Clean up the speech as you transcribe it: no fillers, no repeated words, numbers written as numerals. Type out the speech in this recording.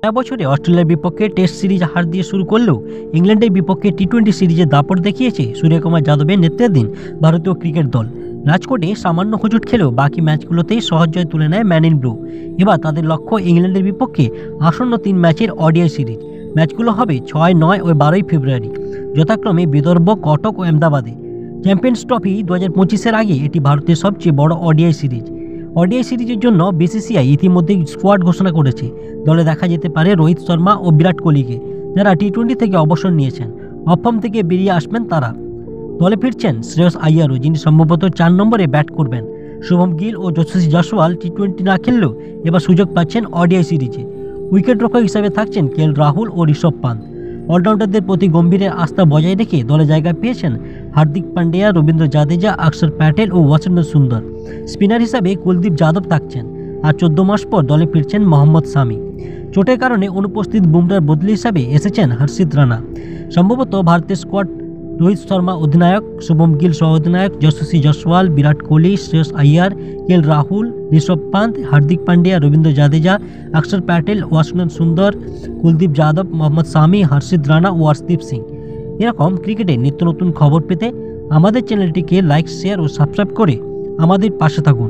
বছরে অস্ট্রেলিয়ার বিপক্ষে টেস্ট সিরিজ হার দিয়ে শুরু করলেও ইংল্যান্ডের বিপক্ষে টি-20 সিরিজে দাপট দেখিয়েছে সূর্যকুমার যাদবের নেতৃত্বাধীন ভারতীয় ক্রিকেট দল। রাজকোটে সামান্য হোঁচট খেলেও বাকি ম্যাচগুলোতেই সহজ জয় তুলে নেয় ম্যান ইন ব্লু। এবার তাদের লক্ষ্য ইংল্যান্ডের বিপক্ষে আসন্ন 3 ম্যাচের ওডিআই সিরিজ। ম্যাচগুলো হবে 6, 9 ও 12 ফেব্রুয়ারি, যথাক্রমে বিদর্ভ, কটক ও আহমেদাবাদে। চ্যাম্পিয়ন্স ট্রফি 2025-এর আগে এটি ভারতের সবচেয়ে বড় ওডিআই সিরিজ। ওডিআই সিরিজের জন্য বিসিসিআই ইতিমধ্যেই স্কোয়াড ঘোষণা করেছে। দলে দেখা যেতে পারে রোহিত শর্মা ও বিরাট কোহলিকে, যারা টি-20 থেকে অবসর নিয়েছেন। অফ ফর্ম থেকে বেরিয়ে আসবেন তারা। দলে ফিরছেন শ্রেয়স আইয়ারও, যিনি সম্ভবত 4 নম্বরে ব্যাট করবেন। শুভম গিল ও যশস্বী জয়সওয়াল টি-20 না খেললেও এবার সুযোগ পাচ্ছেন ওডিআই সিরিজে। উইকেট রক্ষক হিসেবে থাকছেন কেএল রাহুল ও ঋষভ পান্ত। অলরাউন্ডারদের প্রতি গম্ভীরের আস্থা বজায় রেখে দলে জায়গা পেয়েছেন হার্দিক পান্ডিয়া, রবীন্দ্র জাদেজা, অক্ষর প্যাটেল ও ওয়াশিংটন সুন্দর। স্পিনার হিসাবে কুলদীপ যাদব থাকছেন। আর 14 মাস পর দলে ফিরছেন মোহাম্মদ শামি। চোটের কারণে অনুপস্থিত বুমরার বদলি হিসাবে এসেছেন হর্ষিত রানা। সম্ভবত ভারতের স্কোয়াড রোহিত শর্মা অধিনায়ক, শুভম গিল সহ অধিনায়ক, যশস্বী জয়সওয়াল, বিরাট কোহলি, শ্রেয়স আইয়ার, কেএল রাহুল, ঋষভ পান্ত, হার্দিক পান্ডিয়া, রবীন্দ্র জাদেজা, অক্ষর প্যাটেল, ওয়াশিংটন সুন্দর, কুলদীপ যাদব, মোহাম্মদ শামি, হর্ষিত রানা ও অর্শদীপ সিং। এরকম ক্রিকেটের নিত্য নতুন খবর পেতে আমাদের চ্যানেলটিকে লাইক, শেয়ার ও সাবস্ক্রাইব করে আমাদের পাশে থাকুন।